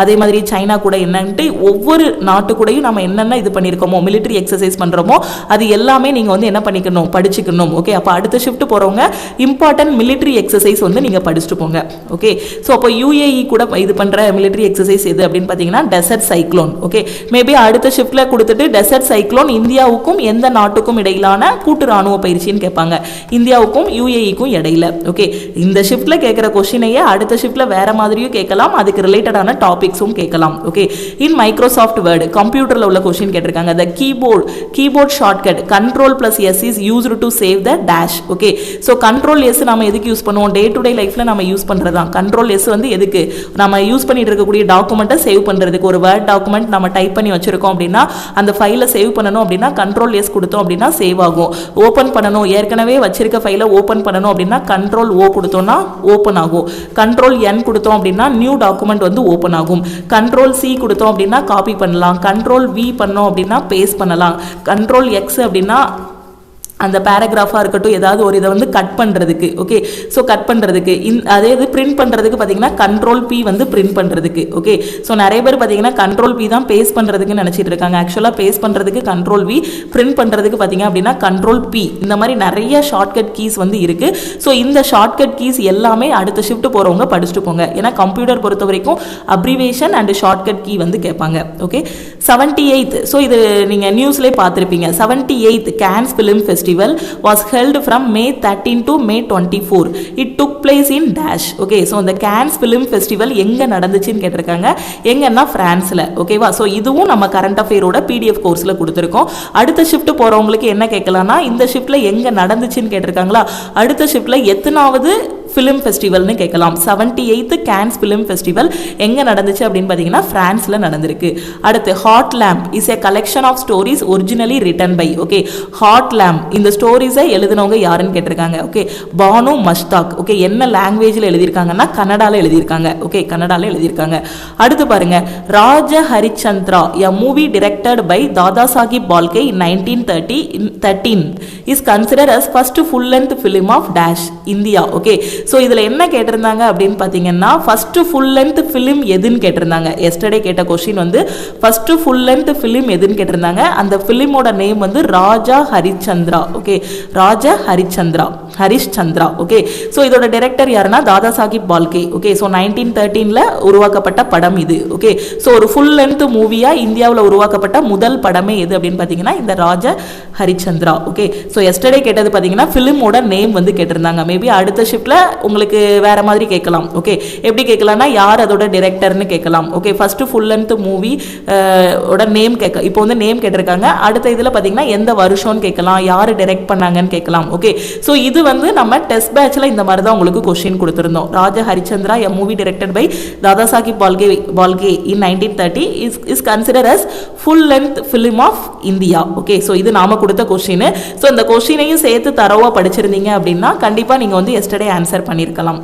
அதே மாதிரி சைனா கூட என்னன்ட்டு ஒவ்வொரு நாட்டு கூடயும் நம்ம என்னென்ன இது பண்ணியிருக்கோமோ மிலிட்டரி எக்ஸசைஸ் பண்றோமோ அது எல்லாமே நீங்க வந்து என்ன பண்ணிக்கணும், படிச்சுக்கணும். ஓகே, அப்போ அடுத்த ஷிஃப்ட் போறவங்க இம்பார்ட்டன்ட் மிலிட்டரி எக்ஸசைஸ் வந்து நீங்க படிச்சுட்டு போங்க. ஓகே, சோ அப்போ UAE கூட இது பண்ற மிலிட்டரி எக்ஸசைஸ் எது அப்படின்னு பாத்தீங்கன்னா டெசர்ட் சைக்ளோன். ஓகே, மேபி அடுத்த ஷிஃப்ட்ல கொடுத்துட்டு டெசர்ட் சைக்ளோன் இந்தியாவுக்கும் எந்த நாட்டுக்கும் இடையிலான கூட்டு ராணுவ பயிற்சின்னு கேட்பாங்க, இந்தியாவுக்கும் UAEக்கும் இடையில. ஓகே, இந்த ஷிஃப்ட்ல கேட்கிற கொஸ்டினையே அடுத்த ஷிஃப்ட்ல வேற மாதிரியும் கேட்கலாம், அதுக்கு ரிலேட்டடான டாபிக்ஸும் கேட்கலாம். ஓகே, இன் மைக்ரோசாஃப்ட் வேர்ட் கம்ப்யூட்டர்ல உள்ள கொஸ்டின் கேட்டிருக்காங்க. the keyboard shortcut control plus S is used to save the dash. Okay, so control S நாம எதுக்கு யூஸ் பண்ணுவோம், டேட் டு டே லைஃப்பில் நம்ம யூஸ் பண்ணுறதான். கண்ட்ரோல் எஸ் வந்து எதுக்கு, நம்ம யூஸ் பண்ணிட்டு இருக்கக்கூடிய டாக்குமெண்ட்டை சேவ் பண்ணுறதுக்கு. ஒரு வேர்ட் டாக்குமெண்ட் நம்ம டைப் பண்ணி வச்சிருக்கோம் அப்படின்னா அந்த ஃபைலை சேவ் பண்ணணும் அப்படின்னா கண்ட்ரோல் எஸ் கொடுத்தோம் அப்படின்னா சேவ் ஆகும். ஓப்பன் பண்ணணும், ஏற்கனவே வச்சிருக்க ஃபைலை ஓப்பன் பண்ணணும் அப்படின்னா கண்ட்ரோல் ஓ கொடுத்தோம்னா ஓப்பன் ஆகும். கண்ட்ரோல் என் கொடுத்தோம் அப்படின்னா நியூ டாக்குமெண்ட் வந்து ஓப்பன் ஆகும். கண்ட்ரோல் சி கொடுத்தோம் அப்படின்னா காப்பி பண்ணலாம். கண்ட்ரோல் வி பண்ணோம் அப்படின்னா பேஸ்ட் பண்ணலாம். கண்ட்ரோல் எக்ஸ் அப்படின்னா அந்த பேராகிராஃபாக இருக்கட்டும் ஏதாவது ஒரு இதை வந்து கட் பண்ணுறதுக்கு. ஓகே, ஸோ கட் பண்ணுறதுக்கு அதே இது பிரிண்ட் பண்ணுறதுக்கு பார்த்தீங்கன்னா கண்ட்ரோல் பி வந்து பிரிண்ட் பண்ணுறதுக்கு. ஓகே, ஸோ நிறைய பேர் பார்த்தீங்கன்னா கண்ட்ரோல் பி தான் பேஸ்ட் பண்ணுறதுக்கு நினச்சிட்டு இருக்காங்க. ஆக்சுவலாக பேஸ்ட் பண்ணுறதுக்கு கண்ட்ரோல் வி, பிரிண்ட் பண்ணுறதுக்கு பார்த்தீங்க அப்படின்னா கண்ட்ரோல் பி. இந்த மாதிரி நிறைய ஷார்ட்கட் கீஸ் வந்து இருக்குது. ஸோ இந்த ஷார்ட்கட் கீஸ் எல்லாமே அடுத்த ஷிஃப்ட் போகிறவங்க படிச்சுட்டு போங்க. ஏன்னா கம்ப்யூட்டர் பொறுத்த வரைக்கும் அப்ரிவேஷன் அண்ட் ஷார்ட்கட் கீ வந்து கேட்பாங்க. ஓகே, 78th, ஸோ இது நீங்கள் நியூஸ்லேயே பார்த்துருப்பீங்க. 78th Cannes film festival was held from May 13 to May 24. It took place in dash. Okay, so இந்த கேன்ஸ் ஃபிலிம் ஃபெஸ்டிவல் எங்கே நடந்துச்சுன்னு கேட்டிருக்காங்க. எங்கன்னா பிரான்ஸில். ஓகேவா, ஸோ இதுவும் நம்ம கரண்ட் அஃபேரோட பிடிஎஃப் கோர்ஸில் கொடுத்துருக்கோம். அடுத்த ஷிஃப்ட் போகிறவங்களுக்கு என்ன கேட்கலாம்னா இந்த ஷிஃப்ட்டில் எங்கே நடந்துச்சுன்னு கேட்டிருக்காங்களா, அடுத்த ஷிஃப்ட்டில் எத்தனாவது ஃபிலிம் ஃபெஸ்டிவல்னு கேட்கலாம். 78th கேன்ஸ் ஃபிலிம் ஃபெஸ்டிவல் எங்கே நடந்துச்சு அப்படின்னு பார்த்தீங்கன்னா ஃப்ரான்ஸில் நடந்திருக்கு. அடுத்து heart lamp is a collection of stories originally written by. Okay, heart lamp இந்த ஸ்டோரிஸை எழுதினவங்க யாருன்னு கேட்டிருக்காங்க. ஓகே, பானு மஷ்தாக். ஓகே, என்ன லாங்குவேஜில் எழுதியிருக்காங்கன்னா கன்னடாவில் எழுதியிருக்காங்க. ஓகே, கன்னடாவில் எழுதியிருக்காங்க. அடுத்து பாருங்க, Raja Harishchandra a movie directed by Dada Saheb Phalke in 1913 is consider as first full length film of dash India. Okay, so இதில் என்ன கேட்டிருந்தாங்க அப்படின்னு பார்த்தீங்கன்னா ஃபர்ஸ்ட் ஃபுல் லென்த் ஃபிலிம் எதுன்னு கேட்டிருந்தாங்க. எஸ்டர்டே கேட்ட கொஸ்டின் வந்து ஃபர்ஸ்ட் ஃபுல் லென்த் ஃபிலிம் எதுன்னு கேட்டிருந்தாங்க. அந்த ஃபிலிமோட நேம் வந்து ராஜா ஹரிச்சந்திரா. ஓகே, ராஜா ஹரிஷ்சந்திரா. ஓகே, ஸோ இதோட டைரக்டர் யாருன்னா தாதா சாஹிப் பால்கே. ஓகே, ஸோ 1913 உருவாக்கப்பட்ட படம் இது. ஓகே, ஸோ ஒரு ஃபுல் லென்த் மூவியா இந்தியாவில் உருவாக்கப்பட்ட முதல் படமே எது அப்படின்னு பார்த்தீங்கன்னா இந்த ராஜா ஹரிச்சந்திரா. ஓகே, ஸோ எஸ்டர்டே கேட்டது பார்த்தீங்கன்னா ஃபிலிமோட நேம் வந்து கேட்டிருந்தாங்க. மேபி அடுத்த ஷிஃப்ட்ல உங்களுக்கு வேற மாதிரி கேட்கலாம். ஓகே, எப்படி கேட்கலாம்னா யார் அதோட டைரக்டர்னு கேட்கலாம். Okay, first full length movie ஓட நேம் கேட்க, இப்போ வந்து நேம் கேட்டிருக்காங்க. அடுத்த இதில் பார்த்தீங்கன்னா எந்த வருஷம்னு கேட்கலாம், யார் டைரக்ட் பண்ணாங்கன்னு கேட்கலாம். ஓகே, ஸோ இது வந்து நம்ம டெஸ்ட் பேட்ச்ல இந்த மாதிரி தான் உங்களுக்கு கொஸ்டின் கொடுத்துருந்தோம். Raja Harishchandra a movie directed by Dada Saheb Phalke in 1930 is consider as full length film of India. Okay, so இது நாம கொடுத்த கொஸ்டின். ஸோ இந்த கொஸ்டினையும் சேர்த்து தரவா படிச்சிருந்தீங்க அப்படின்னா கண்டிப்பாக நீங்கள் வந்து எஸ்டர்டே ஆன்சர் பண்ணியிருக்கலாம்.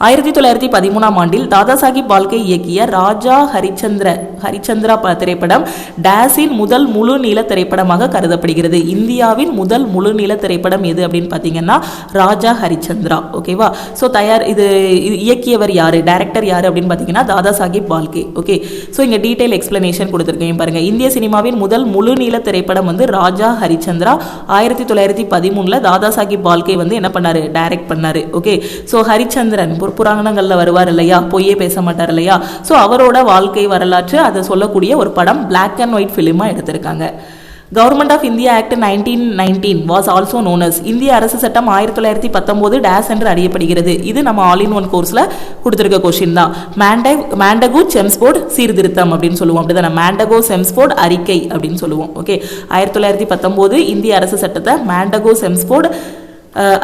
1913 ஆண்டில் தாதா சாஹிப் பால்கே இயக்கிய ராஜா ஹரிச்சந்திரா திரைப்படம் டேஸின் முதல் முழு நீள திரைப்படமாக கருதப்படுகிறது. இந்தியாவின் முதல் முழு நீள திரைப்படம் எது அப்படின்னு பார்த்தீங்கன்னா ராஜா ஹரிச்சந்திரா. ஓகேவா, ஸோ இது இயக்கியவர் யாரு, டைரக்டர் யாரு அப்படின்னு பார்த்தீங்கன்னா தாதா சாஹிப் பால்கே. ஓகே, ஸோ இங்கே டீடைல் எக்ஸ்பிளனேஷன் கொடுத்துருக்கேன் பாருங்க. இந்திய சினிமாவின் முதல் முழு நீள திரைப்படம் வந்து ராஜா ஹரிச்சந்திரா. 1913 தாதா சாஹிப் பால்கே வந்து என்ன பண்ணாரு, டைரக்ட் பண்ணாரு. ஓகே, ஸோ ஹரிச்சந்திரன் புராணங்கள்ல வருவார் இல்லையா, பொய்யே பேச மாட்டார் இல்லையா, ஸோ அவரோட வாழ்க்கை வரலாற்று அதை சொல்லக்கூடிய ஒரு படம் பிளாக் அண்ட் ஒயிட் ஃபிலிமா எடுத்திருக்காங்க. Government of India act 1919 was also known as. இந்திய அரசு சட்டம் 1919 டேஸ் என்று அறியப்படுகிறது. இது நம்ம ஆல் இன் ஒன் கோர்ஸ்ல கொடுத்துருக்க கொஸ்டின் தான். மாண்டகோ செம்ஸ்போர்ட் சீர்திருத்தம் அப்படின்னு சொல்லுவோம். அப்படிதான் மாண்டகோ செம்ஸ்போர்ட் அறிக்கை அப்படின்னு சொல்லுவோம். ஓகே, 1919 இந்திய அரசு சட்டத்தை மாண்டகோ செம்ஸ்போர்ட்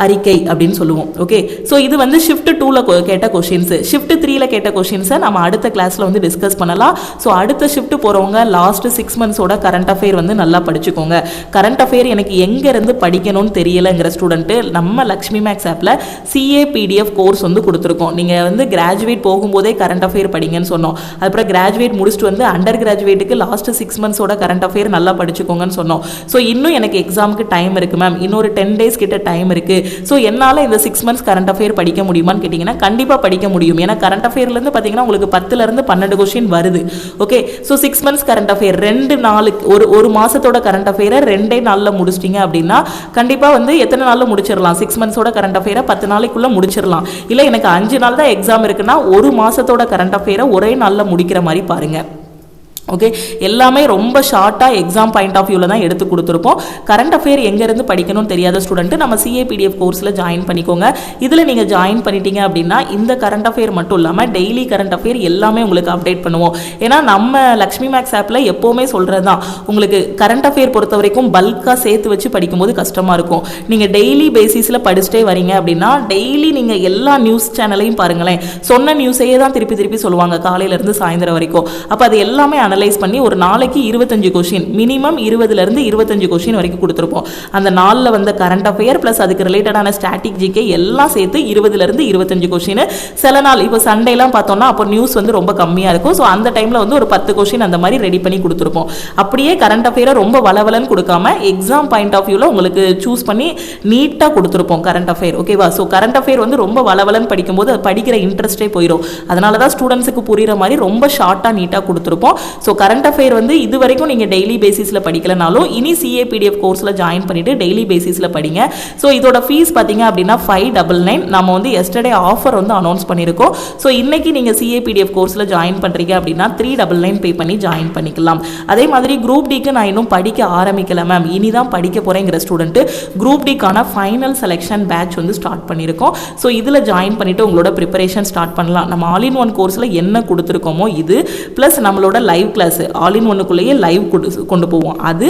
அறிக்கை அப்படின்னு சொல்லுவோம். ஓகே, ஸோ இது வந்து ஷிஃப்ட் 2ல கேட்ட கொஷின்ஸ். ஷிஃப்ட் 3ல கேட்ட கொஷின்ஸை நம்ம அடுத்த கிளாஸில் வந்து டிஸ்கஸ் பண்ணலாம். ஸோ அடுத்த ஷிஃப்ட் போகிறவங்க லாஸ்ட் 6 மந்த்ஸோட கரண்ட் அஃபேர் வந்து நல்லா படிச்சுக்கோங்க. கரண்ட் அஃபேர் எனக்கு எங்கேருந்து படிக்கணும்னு தெரியலைங்கிற ஸ்டூடெண்ட்டு நம்ம லக்ஷ்மி மேக்ஸ் ஆப்பில் சிஏ பிடிஎஃப் கோர்ஸ் வந்து கொடுத்துருக்கோம். நீங்கள் வந்து கிராஜுவேட் போகும்போதே கரண்ட் அஃபேர் படிங்கன்னு சொன்னோம். அதுக்கப்புறம் கிராஜுவேட் முடிச்சுட்டு வந்து அண்டர் கிராஜுவேட்டுக்கு லாஸ்ட் 6 மந்த்ஸோட கரண்ட் அஃபேர் நல்லா படிச்சுக்கோங்கன்னு சொன்னோம். ஸோ இன்னும் எனக்கு எக்ஸாமுக்கு டைம் இருக்குது மேம், இன்னொரு 10 days கிட்ட டைம் இருக்கு. ஸோ என்னால் இந்த 6 months கரண்ட் அஃபேர் படிக்க முடியுமான்னு கேட்டிங்கன்னா கண்டிப்பாக படிக்க முடியும். ஏன்னா கரண்ட் அஃபேர்லேருந்து பார்த்தீங்கன்னா உங்களுக்கு 10லேருந்து 12 கொஸ்டின் வருது. Okay, so 6 months current affair 2 நாளுக்கு ஒரு மாதத்தோட கரண்ட் அஃபேரை 2 நாளில் முடிச்சிட்டிங்க அப்படின்னா கண்டிப்பாக வந்து எத்தனை நாளில் முடிச்சிடலாம், 6 monthsோட கரண்ட் அஃபேரை 10 நாளைக்குள்ளே முடிச்சிடலாம். இல்லை எனக்கு 5 நாள் தான் எக்ஸாம் இருக்குன்னா ஒரு மாதத்தோட கரண்ட் அஃபேரை ஒரே நாளில் முடிக்கிற மாதிரி பாருங்கள். ஓகே, எல்லாமே ரொம்ப ஷார்ட்டாக எக்ஸாம் பாயிண்ட் ஆஃப் வியூவில் தான் எடுத்து கொடுத்துருப்போம். கரண்ட் அஃபேர் எங்கேருந்து படிக்கணும்னு தெரியாத ஸ்டூடெண்ட்டு நம்ம சிஏபிடிஎஃப் கோர்ஸில் ஜாயின் பண்ணிக்கோங்க. இதில் நீங்கள் ஜாயின் பண்ணிட்டீங்க அப்படின்னா இந்த கரண்ட் அஃபேர் மட்டும் இல்லாமல் டெய்லி கரண்ட் அஃபேர் எல்லாமே உங்களுக்கு அப்டேட் பண்ணுவோம். ஏன்னா நம்ம லக்ஷ்மி மேக்ஸ் ஆப்பில் எப்போவுமே சொல்கிறது தான், உங்களுக்கு கரண்ட் அஃபேர் பொறுத்த வரைக்கும் பல்காக சேர்த்து வச்சு படிக்கும்போது கஷ்டமாக இருக்கும். நீங்கள் டெய்லி பேசிஸில் படிச்சுட்டே வரீங்க அப்படின்னா டெய்லி நீங்கள் எல்லா நியூஸ் சேனலையும் பாருங்களேன், சொன்ன நியூஸையே தான் திருப்பி திருப்பி சொல்லுவாங்க காலையிலேருந்து சாயந்தரம் வரைக்கும். அப்போ அது எல்லாமே அனலைஸ் பண்ணி ஒரு நாளைக்கு 25 கொஷின், மினிமம் 20லேருந்து 25 கொஷின் வரைக்கும் கொடுத்துருப்போம். அந்த நாளில் வந்த கரண்ட் அஃபேர் ப்ளஸ் அதுக்கு ரிலேட்டடான ஸ்டாட்டிக் ஜிகே எல்லாம் சேர்த்து 20லேருந்து 25 கொஷின். சில நாள் இப்போ சண்டேலாம் பார்த்தோம்னா அப்போ நியூஸ் வந்து ரொம்ப கம்மியாக இருக்கும். ஸோ அந்த டைமில் வந்து ஒரு 10 கொஷின் அந்த மாதிரி ரெடி பண்ணி கொடுத்துருப்போம். அப்படியே கரண்ட் அஃபேரை ரொம்ப வளவலன்னு கொடுக்காம எக்ஸாம் பாயிண்ட் ஆஃப் வியூவில் உங்களுக்கு சூஸ் பண்ணி நீட்டாக கொடுத்துருப்போம் கரண்ட் அஃபேர். ஓகேவா? ஸோ கரண்ட் அஃபேர் வந்து ரொம்ப வளவலன்னு படிக்கும்போது அது படிக்கிற இன்ட்ரெஸ்டே போயிடும். அதனால தான் ஸ்டூடெண்ட்ஸுக்கு புரிகிற மாதிரி ரொம்ப ஷார்ட்டாக நீட்டாக கொடுத்துருப்போம். ஸோ கரண்ட் அஃபேர் வந்து இது வரைக்கும் நீங்கள் டெய்லி பேசிஸில் படிக்கலனாலும் இனி சிஏபிடிஎஃப் கோர்ஸில் ஜாயின் பண்ணிவிட்டு டெய்லி பேசிஸில் படிங்க. ஸோ இதோட ஃபீஸ் பார்த்தீங்க அப்படின்னா 599. நம்ம வந்து எஸ்டர்டே ஆஃபர் வந்து அனௌன்ஸ் பண்ணியிருக்கோம். ஸோ இன்னைக்கு நீங்கள் சிஏபிடிஎஃப் கோர்ஸில் ஜாயின் பண்ணுறீங்க அப்படின்னா 399 பே பண்ணி ஜாயின் பண்ணிக்கலாம். அதே மாதிரி குரூப் டிக்கு நான் இன்னும் படிக்க ஆரம்பிக்கல மேம், இனி தான் படிக்க போகிறேங்கிற ஸ்டூடெண்ட்டு குரூப் டிக்கான ஃபைனல் செலெக்ஷன் பேட்ச் வந்து ஸ்டார்ட் பண்ணியிருக்கோம். ஸோ இதில் ஜாயின் பண்ணிவிட்டு உங்களோட ப்ரிப்பரேஷன் ஸ்டார்ட் பண்ணலாம். நம்ம ஆல் இன் ஒன் கோர்ஸில் என்ன கொடுத்துருக்கோமோ இது ப்ளஸ் நம்மளோட லைவ் கிளாஸ் ஆல் இன் ஒன்னுக்குள்ளேயே லைவ் கொண்டு போவோம். அது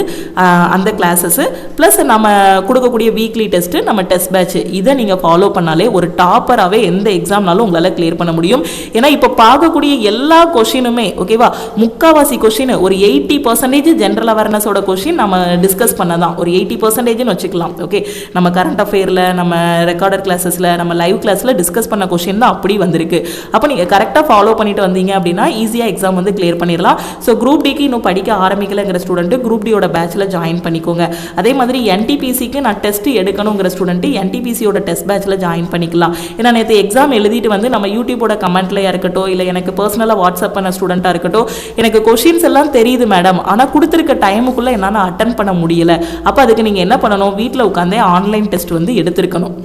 அந்த கிளாஸஸ் ப்ளஸ் நம்ம கொடுக்கக்கூடிய வீக்லி டெஸ்ட்டு, நம்ம டெஸ்ட் பேட்ச், இதை நீங்கள் ஃபாலோ பண்ணாலே ஒரு டாப்பராகவே எந்த எக்ஸாம்னாலும் உங்களால் கிளியர் பண்ண முடியும். ஏன்னா இப்போ பார்க்கக்கூடிய எல்லா கொஷினுமே ஓகேவா, முக்கால்வாசி கொஷின் ஒரு 80% ஜென்ரல் அவேர்னஸோட கொஷின் நம்ம டிஸ்கஸ் பண்ணதான், ஒரு 80%ன்னு வச்சுக்கலாம். ஓகே, நம்ம கரண்ட் அஃபேரில், நம்ம ரெக்கார்டர் கிளாஸஸில், நம்ம லைவ் கிளாஸில் டிஸ்கஸ் பண்ண கொஷின் தான் அப்படி வந்திருக்கு. அப்போ நீங்கள் கரெக்டாக ஃபாலோ பண்ணிட்டு வந்தீங்க அப்படின்னா ஈஸியாக எக்ஸாம் வந்து கிளியர் பண்ணிடலாம். ஸோ குரூப் டிக்கு இன்னும் படிக்க ஆரம்பிக்கலைங்கிற ஸ்டூடெண்ட்டு குரூப் டியோட பேட்சில் ஜாயின் பண்ணிக்கோங்க. அதே மாதிரி என்டிபிசிக்கு நான் டெஸ்ட் எடுக்கணுங்கிற ஸ்டூடெண்ட்டு என்டிபிசியோட டெஸ்ட் பேட்சில் ஜாயின் பண்ணிக்கலாம். ஏன்னா நேற்று எக்ஸாம் எழுதிட்டு வந்து நம்ம யூடியூபோட கமெண்ட்லையாக இருக்கட்டும், இல்லை எனக்கு பர்சனலாக வாட்ஸ்அப் பண்ண ஸ்டூடெண்ட்டாக இருக்கட்டும், எனக்கு கொஷின்ஸ் எல்லாம் தெரியுது மேடம், ஆனால் கொடுத்துருக்க டைமுக்குள்ளே என்னால் அட்டன் பண்ண முடியல. அப்போ அதுக்கு நீங்கள் என்ன பண்ணணும், வீட்டில் உட்காந்தே ஆன்லைன் டெஸ்ட் வந்து எடுத்திருக்கணும்.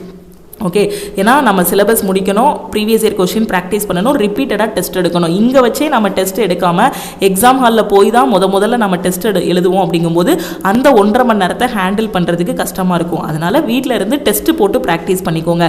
ஓகே, ஏன்னா நம்ம சிலபஸ் முடிக்கணும், ப்ரீவியஸ் இயர் கொஷின் ப்ராக்டிஸ் பண்ணணும், ரிப்பீட்டடாக டெஸ்ட் எடுக்கணும். இங்கே வச்சே நம்ம டெஸ்ட் எடுக்காமல் எக்ஸாம் ஹாலில் போய் தான் முதல்ல நம்ம டெஸ்ட் எழுதுவோம். அப்படிங்கும்போது அந்த 1.5 மணி நேரத்தை ஹேண்டில் பண்ணுறதுக்கு கஷ்டமாக இருக்கும். அதனால் வீட்டில் இருந்து டெஸ்ட்டு போட்டு ப்ராக்டிஸ் பண்ணிக்கோங்க.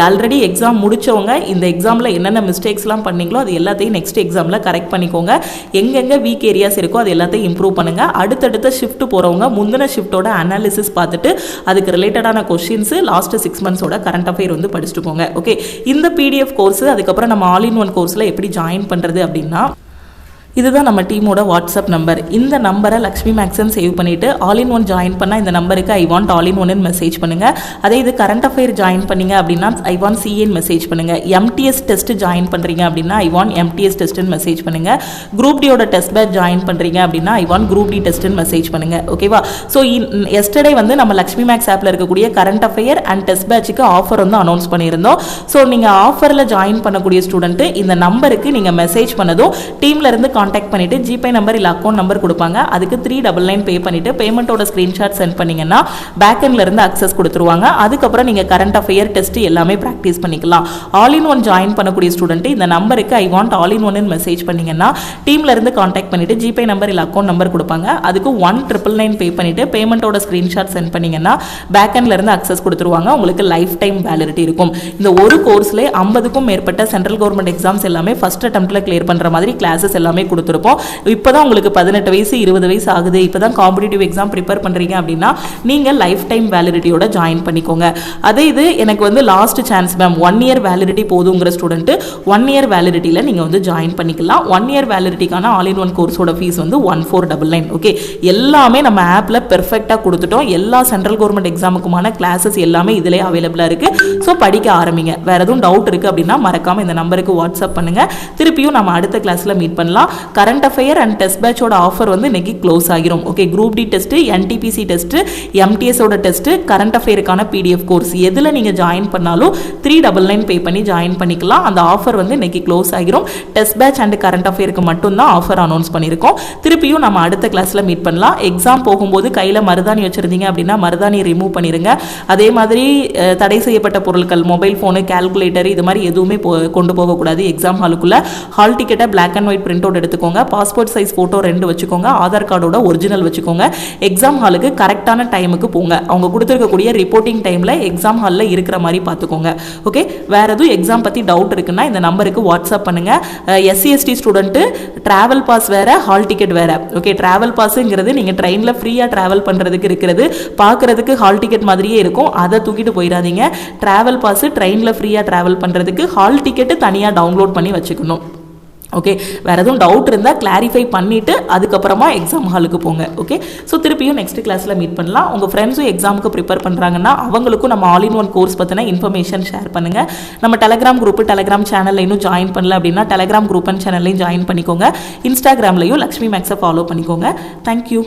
ஆல்ரெடி எக்ஸாம் முடித்தவங்க இந்த எக்ஸாமில் என்னென்ன மிஸ்டேக்ஸ்லாம் பண்ணீங்களோ அது எல்லாத்தையும் நெக்ஸ்ட் எக்ஸாமில் கரெக்ட் பண்ணிக்கோங்க. எங்கெங்கே வீக் ஏரியாஸ் இருக்கோ அது எல்லாத்தையும் இம்ப்ரூவ் பண்ணுங்கள். அடுத்தடுத்த ஷிஃப்ட் போகிறவங்க முந்தின ஷிஃப்ட்டோட அனாலிசிஸ் பார்த்துட்டு அதுக்கு ரிலேட்டடான கொஷின்ஸு லாஸ்ட்டு 6 மந்த்ஸோட கரண்ட் பேர் வந்து படிச்சுட்டு போங்க. ஓகே, இந்த பிடிஎஃப் கோர்ஸ் அதுக்கப்புறம் நம்ம ஆல் இன் ஒன் கோர்ஸில் எப்படி ஜாயின் பண்ணுறது அப்படின்னா, இதுதான் நம்ம டீமோட வாட்ஸ்அப் நம்பர். இந்த நம்பரை லக்ஷ்மி மேக்ஸ்ன்னு சேவ் பண்ணிவிட்டு ஆல் இன் ஒன் ஜாயின் பண்ணால் இந்த நம்பருக்கு ஐ வாண்ட் ஆல் இன் ஒன்னு மெசேஜ் பண்ணுங்கள். அதே இது கரண்ட் அஃபேர் ஜாயின் பண்ணிங்க அப்படின்னா ஐ வாண்ட் சிஏன்னு மெசேஜ் பண்ணுங்கள். எம்டிஎஸ் டெஸ்ட் ஜாயின் பண்ணுறீங்க அப்படின்னா ஐ வாண்ட் எம்டிஎஸ் டெஸ்ட்டுன்னு மெசேஜ் பண்ணுங்கள். குரூப் டியோட டெஸ்ட் பேட்ச் ஜாயின் பண்ணுறீங்க அப்படின்னா ஐ வாண்ட் குரூப் டி டெஸ்ட்டுன்னு மெசேஜ் பண்ணுங்கள். ஓகேவா? ஸோ எஸ்டர்டே வந்து நம்ம லக்ஷ்மி மேக்ஸ் ஆப்பில் இருக்கக்கூடிய கரண்ட் அஃபேர் அண்ட் டெஸ்ட் பேட்சுக்கு ஆஃபர் வந்து அனௌன்ஸ் பண்ணியிருந்தோம். ஸோ நீங்கள் ஆஃபரில் ஜாயின் பண்ணக்கூடிய ஸ்டூடெண்ட்டு இந்த நம்பருக்கு நீங்கள் மெசேஜ் பண்ணதும் டீமில் இருந்து கான்டாக்ட் பண்ணிட்டு ஜிபே நம்பர் இல்ல அக்கௌண்ட் நம்பர் கொடுப்பாங்க. அதுக்கு 399 பே பண்ணிட்டு பேமெண்ட்டோட ஸ்கிரீன்ஷாட் சென்ட் பண்ணீங்கன்னா பேக் எண்ட்ல இருந்து அக்சஸ் கொடுத்துருவாங்க. அதுக்கப்புறம் நீங்க கரண்ட் அஃபேர் டெஸ்ட் எல்லாமே பிராக்டிஸ் பண்ணிக்கலாம். ஆல் இன் ஒன் ஜாயின் பண்ணக்கூடிய ஸ்டூடெண்ட் இந்த நம்பருக்கு ஐ வாண்ட் ஆல் இன் ஒன்னு மெசேஜ் பண்ணீங்கன்னா டீம்ல இருந்து கான்டாக்ட் பண்ணிட்டு ஜிபே நம்பர் இல்ல அக்கௌண்ட் நம்பர் கொடுப்பாங்க. அதுக்கு 1999 பே பண்ணிட்டு பேமெண்ட்டோட ஸ்கிரீன்ஷாட் சென்ட் பண்ணீங்கன்னா பேக் எண்ட்ல இருந்து அக்சஸ் கொடுத்துருவாங்க. உங்களுக்கு லைஃப் டைம் வேலிடிட்டி இருக்கும். இந்த ஒரு கோர்ஸ்ல 50க்கும் மேற்பட்ட சென்ட்ரல் கவர்மெண்ட் எக்ஸாம்ஸ் எல்லாமே ஃபர்ஸ்ட் அட்டெம்ப்ட்ல கிளியர் பண்ற மாதிரி கிளாஸஸ் எல்லாமே கொடுத்துருப்போம். இப்போதான் உங்களுக்கு 18 வயசு 20 வயசு ஆகுது, இப்போதான் காம்படிட்டிவ் எக்ஸாம் ப்ரிப்பேர் பண்றீங்க அப்படின்னா நீங்க லைஃப் டைம் வேலிடிட்டியோட ஜாயின் பண்ணிக்கோங்க. அதே இது எனக்கு வந்து last chance ma'am 1 year validity போதுங்கிற ஸ்டூடெண்ட் 1 இயர் வேலிடிட்டியில் நீங்கள் வந்து ஜாயின் பண்ணிக்கலாம். 1 இயர் வேலிடிட்டிக்கான ஆல் இன் ஒன் கோர்ஸோட ஃபீஸ் வந்து 1499. ஓகே, எல்லாமே நம்ம ஆப்பில் பெர்ஃபெக்டாக கொடுத்துட்டோம். எல்லா சென்ட்ரல் கவர்மெண்ட் எக்ஸாமுக்குமான கிளாஸஸ் எல்லாமே இதிலே அவைலபிளாக இருக்குது. ஸோ படிக்க ஆரம்பிங்க. வேறு எதுவும் டவுட் இருக்குது அப்படின்னா மறக்காமல் இந்த நம்பருக்கு வாட்ஸ்அப் பண்ணுங்கள். திருப்பியும் நம்ம அடுத்த கிளாஸில் மீட் பண்ணலாம். கரண்ட் அஃபேர் அண்ட் டெஸ்ட் பேட்சோட ஆஃபர் வந்து இன்னைக்கு க்ளோஸ் ஆகிரும். Okay, group D test, NTPC test, எம்டிஎஸோட டெஸ்ட், கரண்ட் அஃபேருக்கான பிடிஎஃப் கோர்ஸ் எதில் நீங்கள் ஜாயின் பண்ணாலும் 399 பே பண்ணி ஜாயின் பண்ணிக்கலாம். அந்த ஆஃபர் வந்து இன்னைக்கு க்ளோஸ் ஆகிரும். டெஸ்ட் பேட்ச் அண்ட் கரண்ட் அஃபேருக்கு மட்டும்தான் ஆஃபர் அனௌன்ஸ் பண்ணியிருக்கோம். திருப்பியும் நம்ம அடுத்த கிளாஸில் மீட் பண்ணலாம். எக்ஸாம் போகும்போது கையில் மருதாணி வச்சிருந்தீங்க அப்படின்னா மருதாணியை ரிமூவ் பண்ணிடுங்க. அதே மாதிரி தடை செய்யப்பட்ட பொருட்கள், மொபைல் ஃபோனு, கால்குலேட்டர் இது மாதிரி எதுவுமே கொண்டு போகக்கூடாது. எக்ஸாம் ஹாலுக்குள்ள ஹால் டிக்கெட்டை black and white print out எடுத்து எடுத்துக்கோங்க, பாஸ்போர்ட் சைஸ் ஃபோட்டோ 2 வச்சுக்கோங்க, ஆதார் கார்டோட ஒரிஜினல் வச்சுக்கோங்க. எக்ஸாம் ஹாலுக்கு கரெக்டான டைமுக்கு போங்க. அவங்க கொடுத்துருக்கக்கூடிய ரிப்போர்ட்டிங் டைமில் எக்ஸாம் ஹாலில் இருக்கிற மாதிரி பார்த்துக்கோங்க. ஓகே, வேறு எதுவும் எக்ஸாம் பற்றி டவுட் இருக்குன்னா இந்த நம்பருக்கு வாட்ஸ்அப் பண்ணுங்கள். SC ST student travel pass வேறு, ஹால் டிக்கெட் வேறு. ஓகே, ட்ராவல் பாஸுங்கிறது நீங்கள் ட்ரெயினில் ஃப்ரீயாக ட்ராவல் பண்ணுறதுக்கு இருக்கிறது, பார்க்குறதுக்கு ஹால் டிக்கெட் மாதிரியே இருக்கும், அதை தூக்கிட்டு போயிடாதீங்க. ட்ராவல் பாஸு ட்ரெயினில் ஃப்ரீயாக ட்ராவல் பண்ணுறதுக்கு, ஹால் டிக்கெட்டு தனியாக டவுன்லோட் பண்ணி வச்சுக்கணும். ஓகே, வேறு எதுவும் டவுட் இருந்தால் கிளாரிஃபை பண்ணிவிட்டு அதுக்கப்புறமா எக்ஸாம் ஹாலுக்கு போங்க. ஓகே, ஸோ திருப்பியும் நெக்ஸ்ட் கிளாஸில் மீட் பண்ணலாம். உங்கள் ஃப்ரெண்ட்ஸும் எக்ஸாமுக்கு ப்ரிப்பேர் பண்ணுறாங்கன்னா அவங்களுக்கும் நம்ம ஆல் இன் ஒன் கோர்ஸ் பற்றின இன்ஃபர்மேஷன் ஷேர் பண்ணுங்கள். நம்ம டெலகிராம் குரூப்பு, டெலகிராம் சேனலில் இன்னும் ஜாயின் பண்ணல அப்படின்னா டெலகிராம் குரூப் அண்ட் சேனல்லையும் ஜாயின் பண்ணிக்கோங்க. இன்ஸ்டாகிராம்லையும் லக்ஷ்மி மேக்ஸை ஃபாலோ பண்ணிக்கோங்க. தேங்க்யூ.